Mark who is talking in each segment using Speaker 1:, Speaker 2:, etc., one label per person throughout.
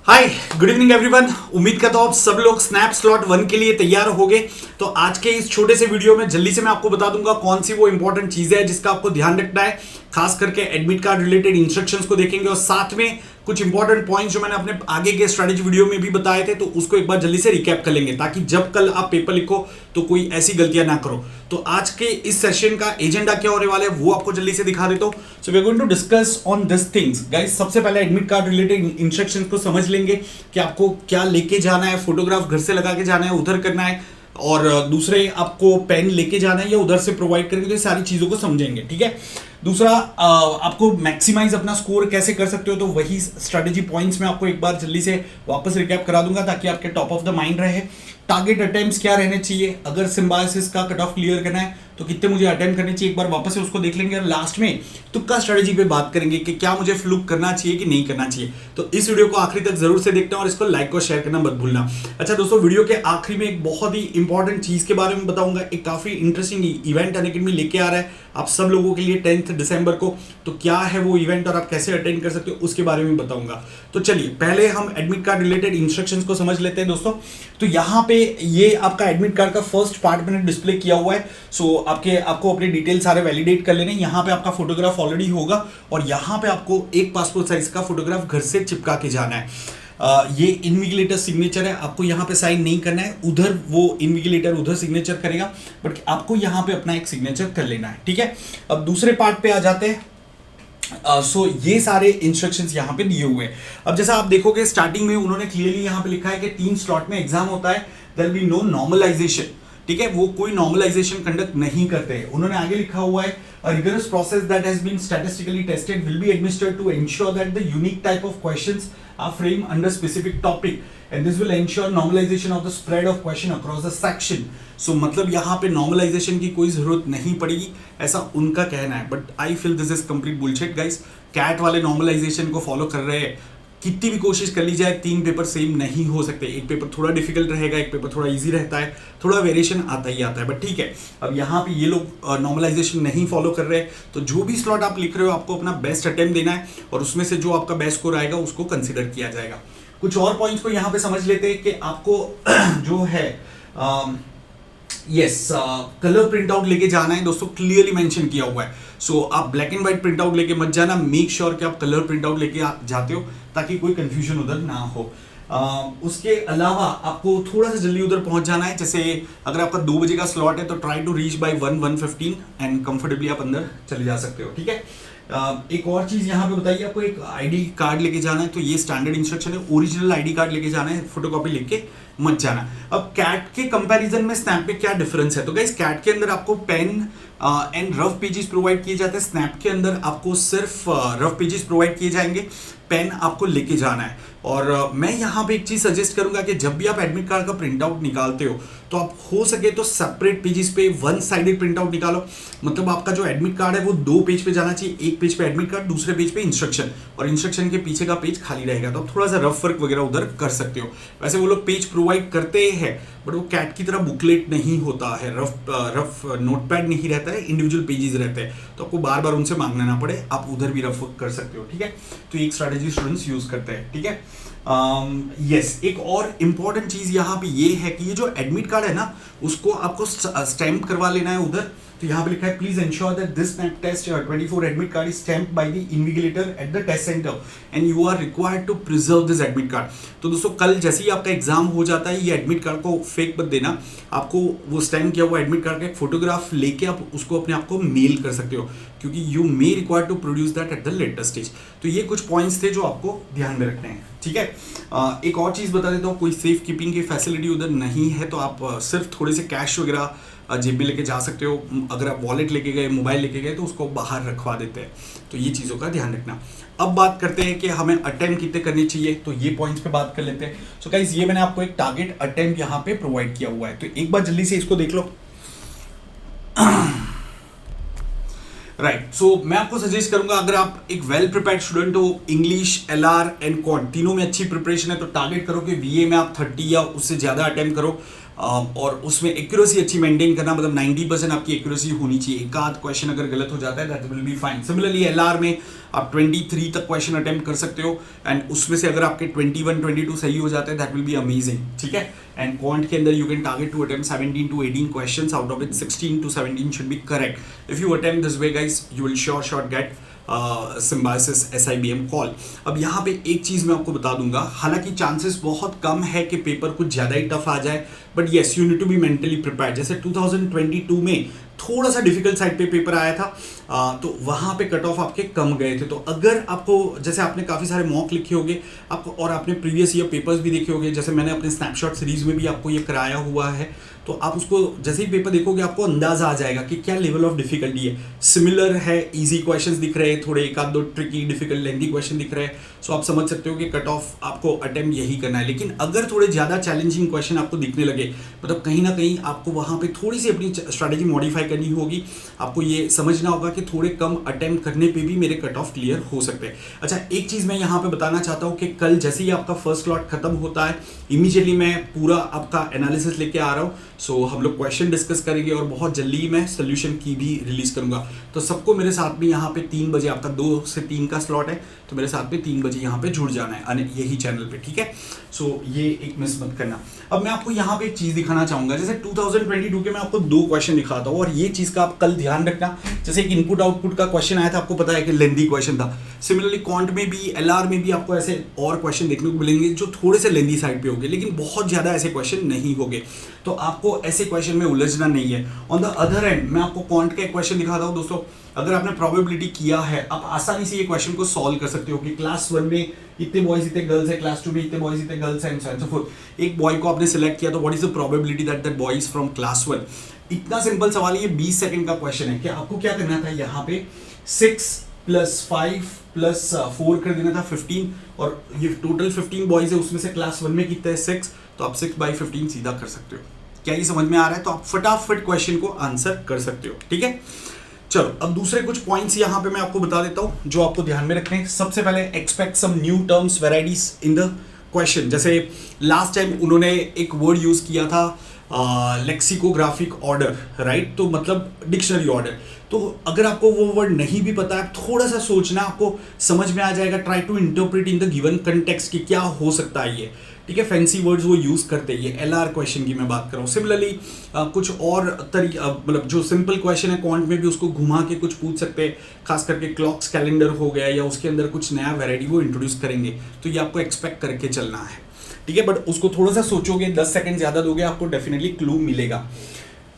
Speaker 1: हाय, good evening everyone. उम्मीद करता हूँ आप सब लोग स्नैप स्लॉट 1 के लिए तैयार हो गए। तो आज के इस छोटे से वीडियो में जल्दी से मैं आपको बता दूंगा कौन सी वो इंपॉर्टेंट चीजें हैं जिसका आपको ध्यान रखना है। खास करके एडमिट कार्ड रिलेटेड इंस्ट्रक्शंस को देखेंगे और साथ में कुछ इंपॉर्टेंट पॉइंट्स जो मैंने अपने आगे के स्ट्रेटेजी वीडियो में भी बताए थे तो उसको एक बार जल्दी से रिकैप कर लेंगे ताकि जब कल आप पेपर लिखो तो कोई ऐसी गलतियां ना करो। तो आज के इस सेशन का एजेंडा क्या होने वाला है वो आपको जल्दी से दिखा देता हूं। So we are going to discuss on this things guys. सबसे पहले एडमिट कार्ड रिलेटेड इंस्ट्रक्शंस को समझ लेंगे कि आपको क्या लेके जाना है, फोटोग्राफ घर से लगा के जाना है, उधर करना है, और दूसरे आपको पेन लेके जाना है या उधर से प्रोवाइड करेंगे। तो सारी चीजों को समझेंगे, ठीक है। दूसरा, आपको मैक्सिमाइज अपना स्कोर कैसे कर सकते हो तो वही स्ट्रेटेजी पॉइंट्स में आपको एक बार जल्दी से वापस रिकैप करा दूंगा ताकि आपके टॉप ऑफ द माइंड रहे। टारगेट अटेम्प्ट्स क्या रहने चाहिए, अगर सिम्बायोसिस का कट ऑफ क्लियर करना है तो कितने मुझे अटेम्प्ट करने चाहिए, एक बार वापस से उसको देख लेंगे। और लास्ट में तुक्का स्ट्रेटेजी पे बात करेंगे कि क्या मुझे फ्लूक करना चाहिए कि नहीं करना चाहिए। तो इस वीडियो को आखिरी तक जरूर से देखते हैं और इसको लाइक और शेयर करना मत भूलना। अच्छा दोस्तों, वीडियो के आखिरी में एक बहुत ही इंपॉर्टेंट चीज के बारे में बताऊंगा। एक काफी इंटरेस्टिंग इवेंट अनअकैडमी लेके आ रहा है आप सब लोगों के लिए 10 दिसंबर को। तो क्या है वो इवेंट और आप कैसे अटेंड कर सकते हो उसके बारे में बताऊंगा। तो चलिए पहले हम एडमिट कार्ड रिलेटेड इंस्ट्रक्शंस को समझ लेते हैं दोस्तों। तो यहाँ पे ये आपका एडमिट कार्ड का फर्स्ट पार्ट मैंने डिस्प्ले किया हुआ है। सो आपको अपने डिटेल सारे वैलिडेट कर लेने। यहाँ पे आपका फोटोग्राफ ऑलरेडी होगा और यहाँ पे आपको एक पासपोर्ट साइज का फोटोग्राफ घर से चिपका के जाना है। ये इन्विजिलेटर सिग्नेचर है, आपको यहाँ पे साइन नहीं करना है, उधर वो इन्विजिलेटर उधर सिग्नेचर करेगा, बट आपको यहाँ पे अपना एक सिग्नेचर कर लेना है, ठीक है। अब दूसरे पार्ट पे आ जाते हैं। ये सारे इंस्ट्रक्शंस यहाँ पे दिए हुए हैं। अब जैसा आप देखोगे स्टार्टिंग में उन्होंने क्लियरली यहाँ पे लिखा है कि 3 स्लॉट में एग्जाम होता है, there will be no normalisation, ठीक है। वो कोई नॉर्मलाइजेशन कंडक्ट नहीं करते हैं। उन्होंने आगे लिखा हुआ है a rigorous process that has been statistically tested will be administered to ensure that the unique type of questions are framed under specific topic and this will ensure normalization of the spread of question across the section. So मतलब यहाँ पे normalization की कोई जरूरत नहीं पड़ेगी ऐसा उनका कहना है, but I feel this is complete bullshit guys. CAT वाले नॉर्मलाइजेशन को फॉलो कर रहे हैं, कितनी भी कोशिश कर ली जाए 3 पेपर सेम नहीं हो सकते। एक पेपर थोड़ा डिफिकल्ट रहेगा, एक पेपर थोड़ा इजी रहता है, थोड़ा वेरिएशन आता ही आता है, बट ठीक है। अब यहाँ पे ये लोग नॉर्मलाइजेशन नहीं फॉलो कर रहे हैं, तो जो भी स्लॉट आप लिख रहे हो आपको अपना बेस्ट अटेम्प्ट देना है और उसमें से जो आपका बेस्ट स्कोर आएगा उसको कंसिडर किया जाएगा। कुछ और पॉइंट्स को यहाँ पे समझ लेते हैं कि आपको जो है यस कलर प्रिंट आउट लेके जाना है दोस्तों, क्लियरली मेंशन किया हुआ है। सो आप black and white print out लेके मत जाना, मेक श्योर कि आप कलर प्रिंट आउट लेके जाते हो ताकि कोई कंफ्यूजन उधर ना हो। उसके अलावा आपको थोड़ा सा जल्दी उधर पहुंच जाना है। जैसे अगर आपका 2 बजे का स्लॉट है तो try to reach by 1:15 and comfortably आप अंदर चले जा सकते हो, ठीक है। एक और चीज यहाँ पे बताइए, आपको एक आईडी कार्ड लेके जाना है, तो ये स्टैंडर्ड इंस्ट्रक्शन है, ओरिजिनल आईडी कार्ड लेके जाना है, फोटोकॉपी लेके मत जाना। अब कैट के कंपैरिजन में स्नैप पे क्या डिफरेंस है, तो गाइस कैट के अंदर आपको pen and rough pages provide किए जाते हैं, स्नैप के अंदर आपको सिर्फ रफ पेजेस प्रोवाइड किए जाएंगे, पेन आपको लेके जाना है। और मैं यहाँ पे एक चीज सजेस्ट करूंगा कि जब भी आप एडमिट कार्ड का प्रिंट आउट निकालते हो तो आप हो सके तो सेपरेट पेजेस पे 1 साइडेड प्रिंट आउट निकालो। मतलब आपका जो एडमिट कार्ड है वो 2 पेज पे जाना चाहिए, एक पेज पे एडमिट कार्ड, दूसरे पेज पे इंस्ट्रक्शन, और इंस्ट्रक्शन के पीछे का पेज खाली रहेगा, तो आप थोड़ा सा रफ वर्क वगैरह उधर कर सकते हो। वैसे वो लोग पेज प्रोवाइड करते हैं बट वो कैट की तरह बुकलेट नहीं होता है, रफ नोटपैड नहीं रहता है, इंडिविजुअल पेजेस रहते हैं, तो आपको बार बार उनसे मांगना ना पड़े, आप उधर भी रफ वर्क कर सकते हो, ठीक है। तो एक स्ट्रैटेजी स्टूडेंट्स यूज करते हैं, ठीक है। यस एक और इंपॉर्टेंट चीज यहाँ पे ये है कि ये जो एडमिट कार्ड है ना उसको आपको स्टैम्प करवा लेना है उधर। तो यहाँ पे लिखा है please ensure that this snap test 24 admit card is stamped by the invigilator at the test centre and you are required to preserve this admit card. तो दोस्तों कल जैसे ही आपका एग्जाम हो जाता है ये एडमिट कार्ड को फेक मत देना, आपको वो स्टैम्प किया हुआ एडमिट कार्ड का एक फोटोग्राफ लेके आप उसको अपने आप को मेल कर सकते हो, क्योंकि you may require to produce that at the later stage. तो ये कुछ पॉइंट्स थे जो आपको ध्यान में रखने हैं, ठीक है। एक और चीज बता देता हूँ, कोई सेफ कीपिंग की फैसिलिटी उधर नहीं है, तो आप सिर्फ थोड़े से कैश वगैरह जेब में लेके जा सकते हो। अगर आप वॉलेट लेके गए, मोबाइल लेके गए तो उसको बाहर रखवा देते हैं, तो ये चीज़ों का ध्यान रखना। अब बात करते हैं कि हमें अटेम्प्ट कितने करने चाहिए, तो ये पॉइंट्स पे बात कर लेते हैं। सो गाइस ये मैंने आपको एक टारगेट अटेम्प्ट यहाँ पे प्रोवाइड किया हुआ है, तो एक बार जल्दी से इसको देख लो। राइट सो मैं आपको सजेस्ट करूंगा अगर आप एक वेल प्रिपेयर्ड स्टूडेंट हो, इंग्लिश, एलआर एंड क्वांट तीनों में अच्छी प्रिपरेशन है, तो टारगेट करो कि वीए में आप 30 या उससे ज़्यादा अटेम्प्ट करो। और उसमें एक्यूरेसी अच्छी मेंटेन करना, मतलब 90% आपकी एक्यूरेसी होनी चाहिए। एक आध क्वेश्चन अगर गलत हो जाता है that will be fine. Similarly LR में आप 23 तक क्वेश्चन अटेम्प्ट कर सकते हो, एंड उसमें से अगर आपके 21 22 सही हो जाते हैं दैट विल बी अमेजिंग, ठीक है। एंड क्वांट के अंदर you can target to attempt 17 to 18 questions, out of it 16 to 17 should be correct. If you attempt this way guys you will sure get Symbiosis SIBM call. अब यहाँ पे एक चीज़ मैं आपको बता दूंगा, हालांकि चांसेस बहुत कम है कि पेपर कुछ ज़्यादा ही टफ आ जाए, but yes you need to be mentally prepared. जैसे 2022 में थोड़ा सा डिफिकल्ट साइड पे पेपर आया था, तो वहाँ पे कट ऑफ आपके कम गए थे। तो अगर आपको, जैसे आपने काफ़ी सारे मॉक लिखे होंगे आपको, और आपने प्रीवियस ईयर पेपर्स भी देखे होंगे, जैसे मैंने अपने स्नैपशॉट सीरीज में भी आपको ये कराया हुआ है, तो आप उसको जैसे ही पेपर देखोगे आपको अंदाजा आ जाएगा कि क्या लेवल ऑफ डिफिकल्टी है। सिमिलर है, इजी क्वेश्चंस दिख रहे हैं, थोड़े एक आध दो ट्रिकी डिफिकल्ट लेंथी क्वेश्चन दिख रहे हैं, सो आप समझ सकते हो कि कट ऑफ आपको अटेम्प्ट यही करना है। लेकिन अगर थोड़े ज़्यादा चैलेंजिंग क्वेश्चन आपको दिखने लगे, मतलब कहीं ना कहीं आपको वहाँ पे थोड़ी सी अपनी स्ट्रैटेजी मॉडिफाई करनी होगी। आपको ये समझना होगा कि थोड़े कम अटेम्प्ट करने पे भी मेरे कट ऑफ क्लियर हो सकते हैं। अच्छा, एक चीज़ मैं यहाँ पे बताना चाहता हूँ कि कल जैसे ही आपका फर्स्ट स्लॉट खत्म होता है, इमीडिएटली मैं पूरा आपका एनालिसिस लेके आ रहा हूँ। सो हम लोग क्वेश्चन डिस्कस करेंगे और बहुत जल्दी मैं सोल्यूशन की भी रिलीज करूंगा। तो सबको मेरे साथ में यहाँ पे 3 बजे, आपका 2 से 3 का स्लॉट है, तो मेरे साथ में 3 बजे यहाँ पे जुड़ जाना है यही चैनल पे, ठीक है। सो ये एक मिस मत करना। अब मैं आपको यहाँ पे एक चीज़ दिखाना चाहूँगा, जैसे 2022 के मैं आपको 2 क्वेश्चन दिखाता हूँ, और ये चीज़ का आप कल ध्यान रखना। जैसे एक इनपुट आउटपुट का क्वेश्चन आया था, आपको पता है कि लेंदी क्वेश्चन था। सिमिलरली क्वांट में भी, LR में भी आपको ऐसे और क्वेश्चन देखने को मिलेंगे जो थोड़े से लेंदी साइड पे होंगे, लेकिन बहुत ज़्यादा ऐसे क्वेश्चन नहीं होंगे, तो आपको ऐसे क्वेश्चन में उलझना नहीं है। ऑन द अदर एंड मैं आपको क्वांट का एक क्वेश्चन दिखाता हूँ दोस्तों। अगर आपने प्रोबेबिलिटी किया है, आप आसानी से ये क्वेश्चन को सॉल्व कर सकते हो कि क्लास 1 में इतने बॉयज इतने गर्ल्स है, क्लास 2 में इतने बॉयज इतने गर्ल्स हैं, एंड सो फोर्थ। एक बॉय को आपने सिलेक्ट किया, तो what is the probability that that boy is from class 1। इतना सिंपल सवाल है, ये 20 सेकंड का क्वेश्चन है कि आपको क्या करना था, यहाँ पे 6 + 5 + 4 कर देना था 15, और ये टोटल 15 बॉयज है, उसमें से क्लास 1 में कितने हैं 6, तो आप 6/15 सीधा कर सकते हो। क्या ये समझ में आ रहा है? तो आप फटाफट क्वेश्चन को आंसर कर सकते हो, ठीक है। चलो, अब दूसरे कुछ पॉइंट्स यहां पे मैं आपको बता देता हूं जो आपको ध्यान में रखने हैं। सबसे पहले expect some new terms varieties in the question. जैसे लास्ट टाइम उन्होंने एक वर्ड यूज किया था लेक्सिकोग्राफिक ऑर्डर, राइट, तो मतलब डिक्शनरी ऑर्डर। तो अगर आपको वो वर्ड नहीं भी पता है, थोड़ा सा सोचना, आपको समझ में आ जाएगा। Try to interpret in the given context कि क्या हो सकता है ये, ठीक है। फैंसी वर्ड्स वो यूज़ करते हैं, ये LR क्वेश्चन की मैं बात कर रहा हूँ। सिमिलरली कुछ और मतलब जो सिंपल क्वेश्चन है क्वांट में भी उसको घुमा के कुछ पूछ सकते हैं, खास करके क्लॉक्स कैलेंडर हो गया या उसके अंदर कुछ नया वैरायटी वो इंट्रोड्यूस करेंगे, तो ये आपको एक्सपेक्ट करके चलना है, ठीक है। बट उसको थोड़ा सा सोचोगे, 10 सेकंड ज़्यादा दोगे, आपको डेफिनेटली क्लू मिलेगा।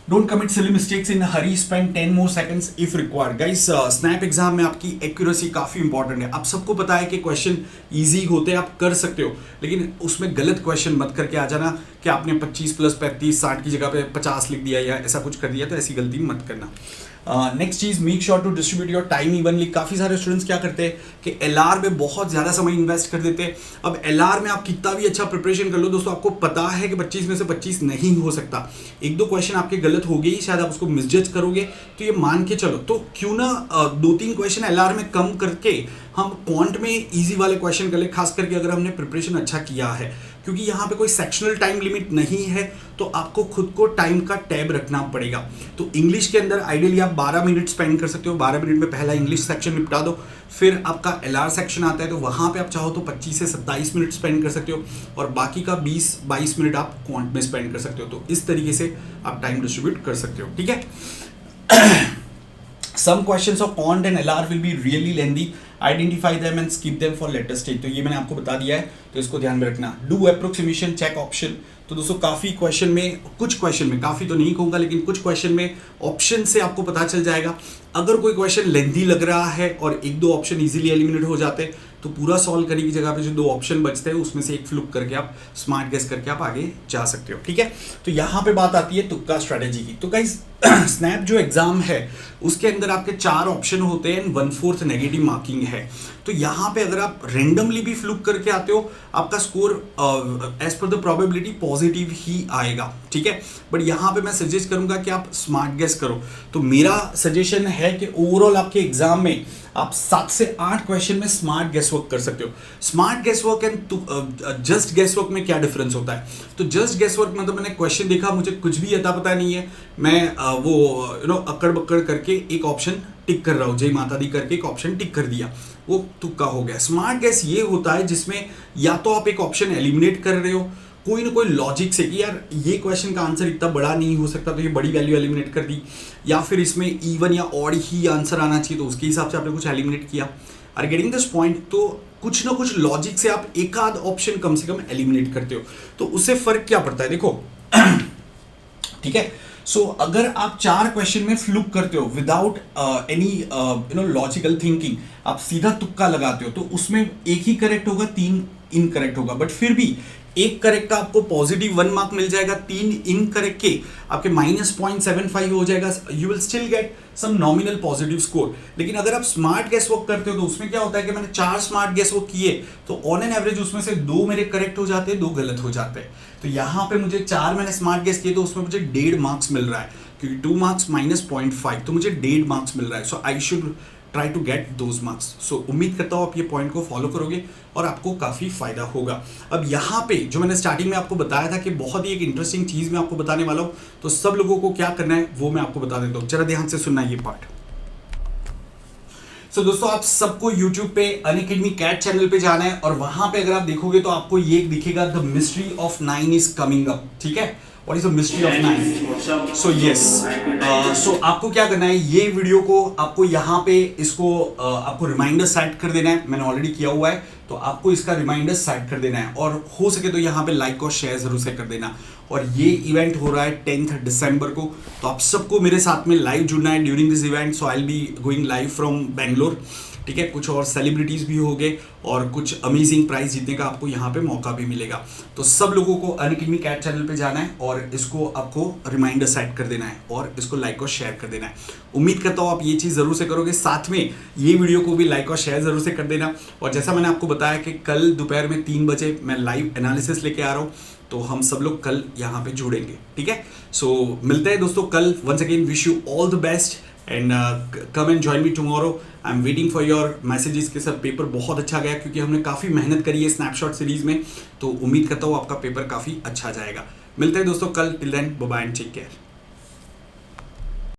Speaker 1: Don't commit silly mistakes in a hurry. Spend 10 more seconds if required. Guys, snap exam में आपकी एक्यूरेसी काफ़ी इंपॉर्टेंट है। आप सबको पता है कि क्वेश्चन इजी होते हैं, आप कर सकते हो, लेकिन उसमें गलत क्वेश्चन मत करके आ जाना कि आपने 25 + 35 60 की जगह पे 50 लिख दिया या ऐसा कुछ कर दिया, तो ऐसी गलती मत करना। नेक्स्ट चीज़, make sure to distribute your time evenly. काफ़ी सारे स्टूडेंट्स क्या करते हैं कि LR में बहुत ज़्यादा समय इन्वेस्ट कर देते हैं। अब LR में आप कितना भी अच्छा प्रिपरेशन कर लो दोस्तों, आपको पता है कि 25 में से 25 नहीं हो सकता। 1-2 क्वेश्चन आपके गलत हो गए ही, शायद आप उसको मिसजज करोगे, तो ये मान के चलो। तो क्यों ना 2-3 क्वेश्चन LR में कम करके हम क्वांट में इजी वाले क्वेश्चन कर ले, खास करके अगर हमने प्रिपरेशन अच्छा किया है, क्योंकि यहाँ पे कोई सेक्शनल टाइम लिमिट नहीं है, तो आपको खुद को टाइम का टैब रखना पड़ेगा। तो इंग्लिश के अंदर आइडियली आप 12 मिनट स्पेंड कर सकते हो। 12 मिनट में पहला इंग्लिश सेक्शन निपटा दो, फिर आपका LR सेक्शन आता है, तो वहाँ पे आप चाहो तो 25 से 27 मिनट स्पेंड कर सकते हो, और बाकी का 20-22 मिनट आप क्वांट में स्पेंड कर सकते हो। तो इस तरीके से आप टाइम डिस्ट्रीब्यूट कर सकते हो, ठीक है। Some questions of quant and LR will be really lengthy. Identify them and skip them for later stage. तो ये मैंने आपको बता दिया है, तो इसको ध्यान में रखना। Do approximation, check option। तो दोस्तों काफ़ी क्वेश्चन में, कुछ क्वेश्चन में, काफ़ी तो नहीं कहूँगा, लेकिन कुछ क्वेश्चन में ऑप्शन से आपको पता चल जाएगा। अगर कोई क्वेश्चन लेंथी लग रहा है और 1-2 ऑप्शन इजीली एलिमिनेट हो जाते, तो पूरा सॉल्व करने की जगह पे जो 2 ऑप्शन बचते हैं उसमें से एक फ्लुक करके आप स्मार्ट गेस करके आप आगे जा सकते हो, ठीक है। तो यहाँ पे बात आती है तुक्का स्ट्रेटेजी की। तो गाइस, स्नैप जो एग्जाम है उसके अंदर आपके 4 ऑप्शन होते हैं, 1/4 नेगेटिव मार्किंग है। तो यहाँ पे अगर आप रेंडमली भी फ्लुक करके आते हो, आपका score as per the probability positive ही आएगा, ठीक है। बट यहाँ पे मैं सजेस्ट करूंगा कि आप स्मार्ट गेस करो। तो मेरा सजेशन है कि ओवरऑल आपके एग्जाम में आप 7 से 8 क्वेश्चन में स्मार्ट गेस वर्क कर सकते हो। Smart guess work and just guess work में क्या डिफरेंस होता है? तो जस्ट गेस वर्क मतलब मैंने क्वेश्चन देखा, मुझे कुछ भी अता पता नहीं है, मैं वो अक्कड़ बक्कड़ करके एक ऑप्शन टिक कर रहा हूँ, जय माता दी करके एक ऑप्शन टिक कर दिया। वो तुक्का हो गया। स्मार्ट गैस ये होता है जिसमें या तो आप एक ऑप्शन एलिमिनेट कर रहे हो कोई ना कोई लॉजिक से कि यार ये क्वेश्चन का आंसर इतना बड़ा नहीं हो सकता तो ये बड़ी वैल्यू एलिमिनेट कर दी, या फिर इसमें इवन या ऑड ही आंसर आना चाहिए तो उसके हिसाब से आपने कुछ एलिमिनेट किया। Are getting this point? तो कुछ ना कुछ लॉजिक से आप एक आध ऑप्शन कम से कम एलिमिनेट करते हो, तो उससे फर्क क्या पड़ता है देखो। ठीक है, सो अगर आप 4 क्वेश्चन में फ्लूक करते हो विदाउट एनी लॉजिकल थिंकिंग, आप सीधा तुक्का लगाते हो तो उसमें एक ही करेक्ट होगा, 3 इनकरेक्ट होगा, बट फिर भी एक करेक्ट का आपको पॉजिटिव 1 मार्क मिल जाएगा, 3 इनकरेक्ट के आपके -0.75 हो जाएगा, you will still get some nominal positive score. लेकिन अगर आप स्मार्ट गेस वर्क करते हो तो उसमें क्या होता है कि मैंने 4 स्मार्ट गेस वर्क किए तो ऑन एन एवरेज उसमें से 2 मेरे करेक्ट हो जाते हैं, 2 गलत हो जाते हैं। तो यहाँ पे मुझे 4 मैंने स्मार्ट गेस किए तो उसमें मुझे 1.5 मार्क्स मिल रहा है, क्योंकि 2 मार्क्स -0.5 तो मुझे 1.5 मार्क्स मिल रहा है। So I should try to get those marks. So उम्मीद करता हूँ आप ये पॉइंट को फॉलो करोगे और आपको काफ़ी फायदा होगा। अब यहाँ पे जो मैंने स्टार्टिंग में आपको बताया था कि बहुत ही एक इंटरेस्टिंग चीज़ मैं आपको बताने वाला हूँ, तो सब लोगों को क्या करना है वो मैं आपको बता देता हूँ, जरा ध्यान से सुनना ये पार्ट। सो दोस्तों आप सबको YouTube पे अनअकैडमी कैट चैनल पे जाना है और वहां पे अगर आप देखोगे तो आपको ये दिखेगा the mystery of 9 is coming up. ठीक है, what is the mystery of 9? So yes, so आपको क्या करना है, ये वीडियो को आपको यहाँ पे इसको आपको रिमाइंडर सेट कर देना है। मैंने ऑलरेडी किया हुआ है तो आपको इसका रिमाइंडर सेट कर देना है और हो सके तो यहाँ पे लाइक और शेयर जरूर से कर देना। और ये इवेंट हो रहा है 10 दिसंबर को, तो आप सबको मेरे साथ में लाइव जुड़ना है during this event. So I will be going live from Bangalore. ठीक है, कुछ और सेलिब्रिटीज भी होंगे और कुछ अमेजिंग प्राइज जीतने का आपको यहाँ पे मौका भी मिलेगा। तो सब लोगों को अनअकैडमी कैट चैनल पे जाना है और इसको आपको रिमाइंडर सेट कर देना है और इसको लाइक और शेयर कर देना है। उम्मीद करता हूँ आप ये चीज़ ज़रूर से करोगे, साथ में ये वीडियो को भी लाइक और शेयर ज़रूर से कर देना। और जैसा मैंने आपको बताया कि कल दोपहर में 3 बजे मैं लाइव एनालिसिस लेके आ रहा हूँ, तो हम सब लोग कल यहाँ पे जुड़ेंगे। ठीक है, सो मिलते हैं दोस्तों कल। Once again wish you all the best and come and join me tomorrow. I am waiting for your messages के साथ। पेपर बहुत अच्छा गया क्योंकि हमने काफ़ी मेहनत करी है स्नैपशॉट सीरीज में, तो उम्मीद करता हूँ आपका पेपर काफ़ी अच्छा जाएगा। मिलते हैं दोस्तों कल। Till then bye bye and take care.